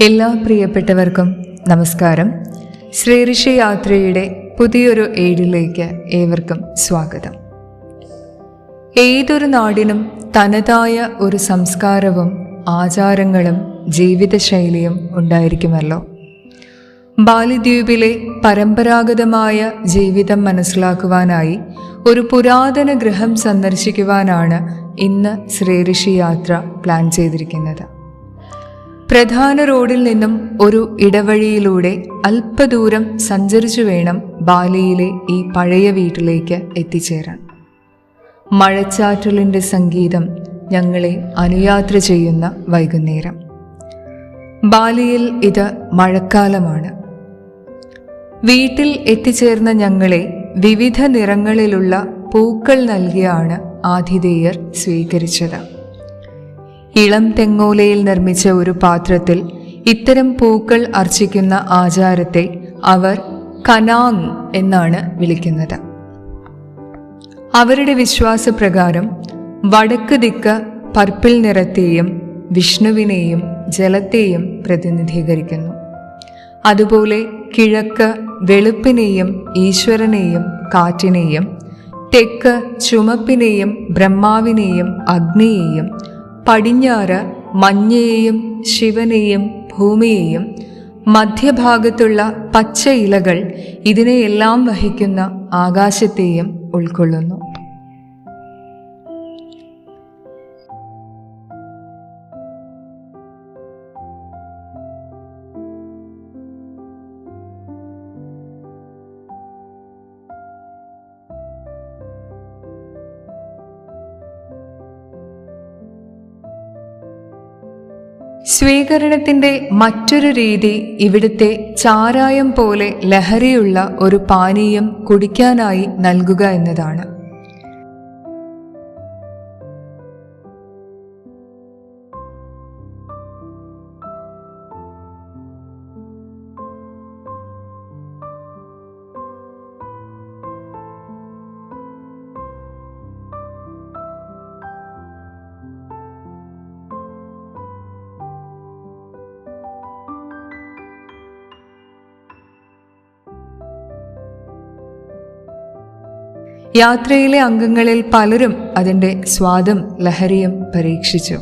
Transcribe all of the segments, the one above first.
എല്ലാ പ്രിയപ്പെട്ടവർക്കും നമസ്കാരം. ശ്രീഋഷി യാത്രയുടെ പുതിയൊരു ഏടിലേക്ക് ഏവർക്കും സ്വാഗതം. ഏതൊരു നാടിനും തനതായ ഒരു സംസ്കാരവും ആചാരങ്ങളും ജീവിതശൈലിയും ഉണ്ടായിരിക്കുമല്ലോ. ബാലിദ്വീപിലെ പരമ്പരാഗതമായ ജീവിതം മനസ്സിലാക്കുവാനായി ഒരു പുരാതന ഗൃഹം സന്ദർശിക്കുവാനാണ് ഇന്ന് ശ്രീഋഷി യാത്ര പ്ലാൻ ചെയ്തിരിക്കുന്നത്. പ്രധാന റോഡിൽ നിന്നും ഒരു ഇടവഴിയിലൂടെ അല്പദൂരം സഞ്ചരിച്ചു വേണം ബാലിയിലെ ഈ പഴയ വീട്ടിലേക്ക് എത്തിച്ചേരാൻ. മഴച്ചാറ്റലിൻ്റെ സംഗീതം ഞങ്ങളെ അനുയാത്ര ചെയ്യുന്ന വൈകുന്നേരം. ബാലിയിൽ ഇത് മഴക്കാലമാണ്. വീട്ടിൽ എത്തിച്ചേർന്ന ഞങ്ങളെ വിവിധ നിറങ്ങളിലുള്ള പൂക്കൾ നൽകിയാണ് ആതിഥേയർ സ്വീകരിച്ചത്. ഇളം തെങ്ങോലയിൽ നിർമ്മിച്ച ഒരു പാത്രത്തിൽ ഇത്തരം പൂക്കൾ അർച്ചിക്കുന്ന ആചാരത്തെ അവർ കനാങ് എന്നാണ് വിളിക്കുന്നത്. അവരുടെ വിശ്വാസപ്രകാരം വടക്ക് ദിക്ക് പർപ്പിൾ നിറത്തെയും വിഷ്ണുവിനെയും ജലത്തെയും പ്രതിനിധീകരിക്കുന്നു. അതുപോലെ കിഴക്ക് വെളുപ്പിനെയും ഈശ്വരനെയും കാറ്റിനെയും, തെക്ക് ചുമപ്പിനെയും ബ്രഹ്മാവിനെയും അഗ്നിയെയും, പടിഞ്ഞാറ് മഞ്ഞയെയും ശിവനെയും ഭൂമിയെയും, മധ്യഭാഗത്തുള്ള പച്ച ഇലകൾ ഇതിനെയെല്ലാം വഹിക്കുന്ന ആകാശത്തെയും ഉൾക്കൊള്ളുന്നു. സ്വീകരണത്തിൻ്റെ മറ്റൊരു രീതി ഇവിടുത്തെ ചാരായം പോലെ ലഹരിയുള്ള ഒരു പാനീയം കുടിക്കാനായി നൽകുക എന്നതാണ്. യാത്രയിലെ അംഗങ്ങളിൽ പലരും അതിൻ്റെ സ്വാദും ലഹരിയും പരീക്ഷിച്ചു.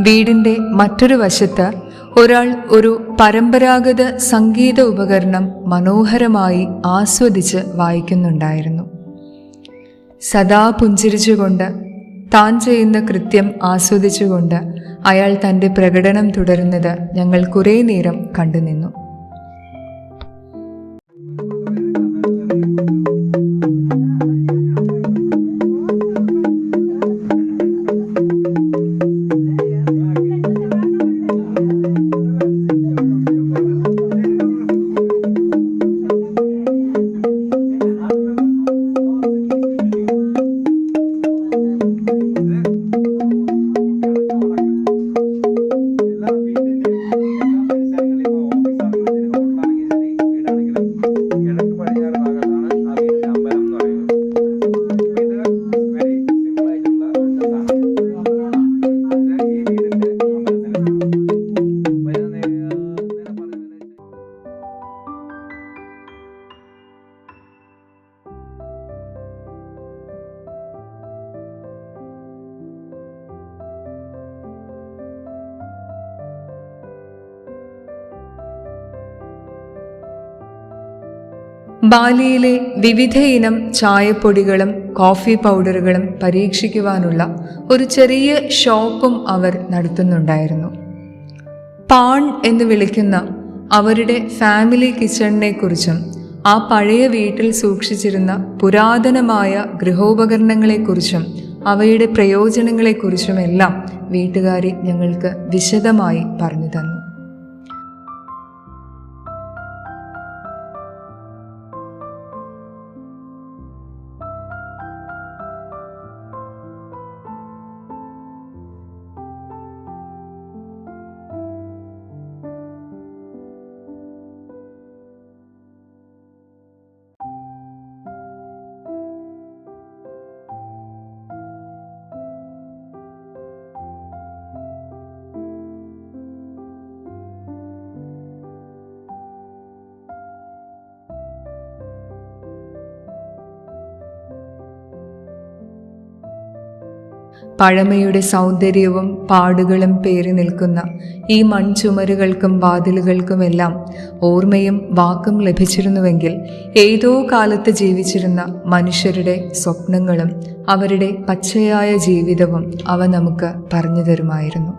വീടിൻ്റെ മറ്റൊരു വശത്ത് ഒരാൾ ഒരു പരമ്പരാഗത സംഗീത ഉപകരണം മനോഹരമായി ആസ്വദിച്ച് വായിക്കുന്നുണ്ടായിരുന്നു. സദാ പുഞ്ചിരിച്ചുകൊണ്ട്, താൻ ചെയ്യുന്ന കൃത്യം ആസ്വദിച്ചുകൊണ്ട് അയാൾ തൻ്റെ പ്രകടനം തുടരുന്നത് ഞങ്ങൾ കുറേ നേരം കണ്ടുനിന്നു. ബാലിയിലെ വിവിധ ഇനം ചായപ്പൊടികളും കോഫി പൗഡറുകളും പരീക്ഷിക്കുവാനുള്ള ഒരു ചെറിയ ഷോപ്പും അവർ നടത്തുന്നുണ്ടായിരുന്നു. പാൺ എന്ന് വിളിക്കുന്ന അവരുടെ ഫാമിലി കിച്ചണിനെ കുറിച്ചും ആ പഴയ വീട്ടിൽ സൂക്ഷിച്ചിരുന്ന പുരാതനമായ ഗൃഹോപകരണങ്ങളെക്കുറിച്ചും അവയുടെ പ്രയോജനങ്ങളെക്കുറിച്ചുമെല്ലാം വീട്ടുകാരി ഞങ്ങൾക്ക് വിശദമായി പറഞ്ഞു തന്നു. പഴമയുടെ സൗന്ദര്യവും പാടുകളും പേറി നിൽക്കുന്ന ഈ മൺചുമരുകൾക്കും വാതിലുകൾക്കുമെല്ലാം ഓർമ്മയും വാക്കും ലഭിച്ചിരുന്നുവെങ്കിൽ ഏതോ കാലത്ത് ജീവിച്ചിരുന്ന മനുഷ്യരുടെ സ്വപ്നങ്ങളും അവരുടെ പച്ചയായ ജീവിതവും അവ നമുക്ക് പറഞ്ഞു തരുമായിരുന്നു.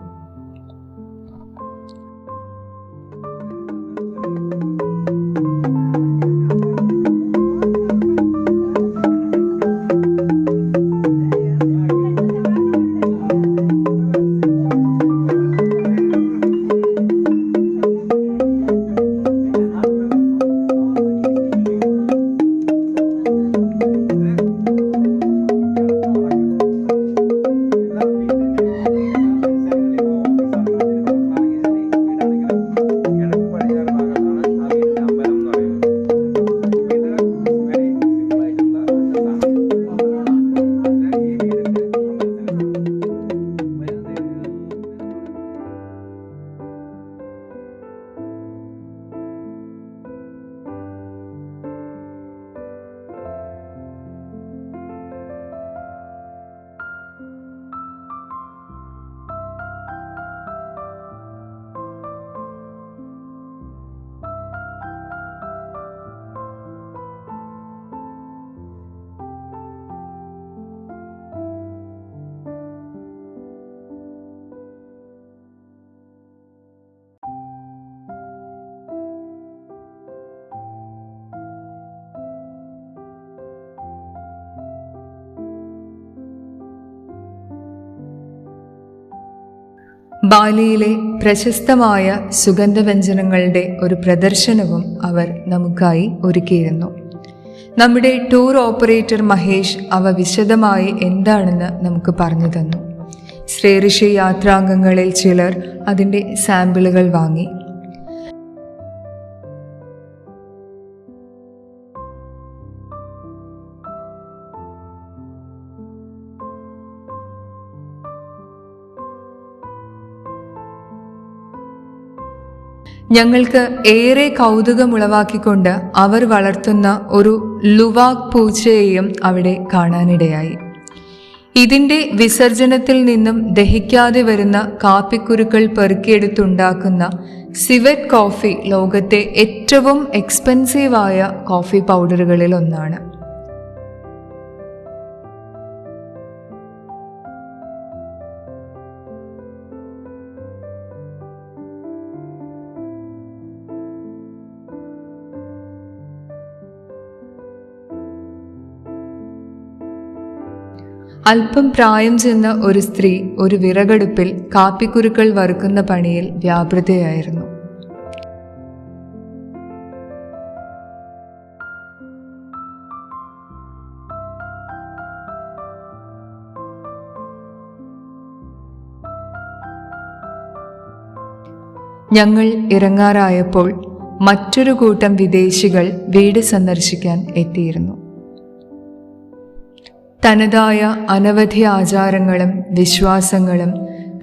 ബാലിയിലെ പ്രശസ്തമായ സുഗന്ധവ്യഞ്ജനങ്ങളുടെ ഒരു പ്രദർശനവും അവർ നമുക്കായി ഒരുക്കിയിരുന്നു. നമ്മുടെ ടൂർ ഓപ്പറേറ്റർ മഹേഷ് അവ വിശദമായി എന്താണെന്ന് നമുക്ക് പറഞ്ഞു തന്നു. ശ്രേയഋഷി യാത്രാംഗങ്ങളിൽ ചിലർ അതിൻ്റെ സാമ്പിളുകൾ വാങ്ങി. ഞങ്ങൾക്ക് ഏറെ കൗതുകമുളവാക്കിക്കൊണ്ട് അവർ വളർത്തുന്ന ഒരു ലുവാക് പൂച്ചയെയും അവിടെ കാണാനിടയായി. ഇതിൻ്റെ വിസർജനത്തിൽ നിന്നും ദഹിക്കാതെ വരുന്ന കാപ്പിക്കുരുക്കൾ പെറുക്കിയെടുത്തുണ്ടാക്കുന്ന സിവറ്റ് കോഫി ലോകത്തെ ഏറ്റവും എക്സ്പെൻസീവായ കോഫി പൗഡറുകളിൽ ഒന്നാണ്. അല്പം പ്രായം ചെന്ന ഒരു സ്ത്രീ ഒരു വിറകടുപ്പിൽ കാപ്പിക്കുരുക്കൾ വറുക്കുന്ന പണിയിൽ വ്യാപൃതയായിരുന്നു. ഞങ്ങൾ ഇറങ്ങാറായപ്പോൾ മറ്റൊരു കൂട്ടം വിദേശികൾ വീട് സന്ദർശിക്കാൻ എത്തിയിരുന്നു. തനതായ അനവധി ആചാരങ്ങളും വിശ്വാസങ്ങളും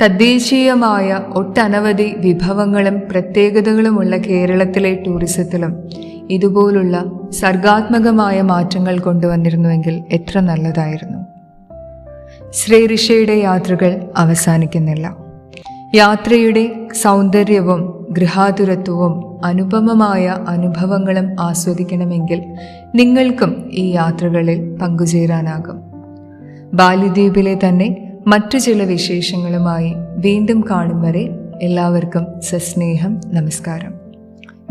തദ്ദേശീയമായ ഒട്ടനവധി വിഭവങ്ങളും പ്രത്യേകതകളുമുള്ള കേരളത്തിലെ ടൂറിസത്തിലും ഇതുപോലുള്ള സർഗാത്മകമായ മാറ്റങ്ങൾ കൊണ്ടുവന്നിരുന്നുവെങ്കിൽ എത്ര നല്ലതായിരുന്നു. ശ്രേയഋഷിയുടെ യാത്രകൾ അവസാനിക്കുന്നില്ല. യാത്രയുടെ സൗന്ദര്യവും ഗൃഹാതുരത്വവും അനുപമമായ അനുഭവങ്ങളും ആസ്വദിക്കണമെങ്കിൽ നിങ്ങൾക്കും ഈ യാത്രകളിൽ പങ്കുചേരാനാകും. ബാലിദ്വീപിലെ തന്നെ മറ്റു ചില വിശേഷങ്ങളുമായി വീണ്ടും കാണും വരെ എല്ലാവർക്കും സസ്നേഹം നമസ്കാരം.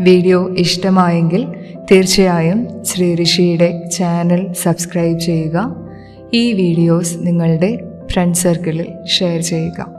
വീഡിയോ ഇഷ്ടമായെങ്കിൽ തീർച്ചയായും ശ്രീ ഋഷിയുടെ ചാനൽ സബ്സ്ക്രൈബ് ചെയ്യുക. ഈ വീഡിയോസ് നിങ്ങളുടെ ഫ്രണ്ട് സർക്കിളിൽ ഷെയർ ചെയ്യുക.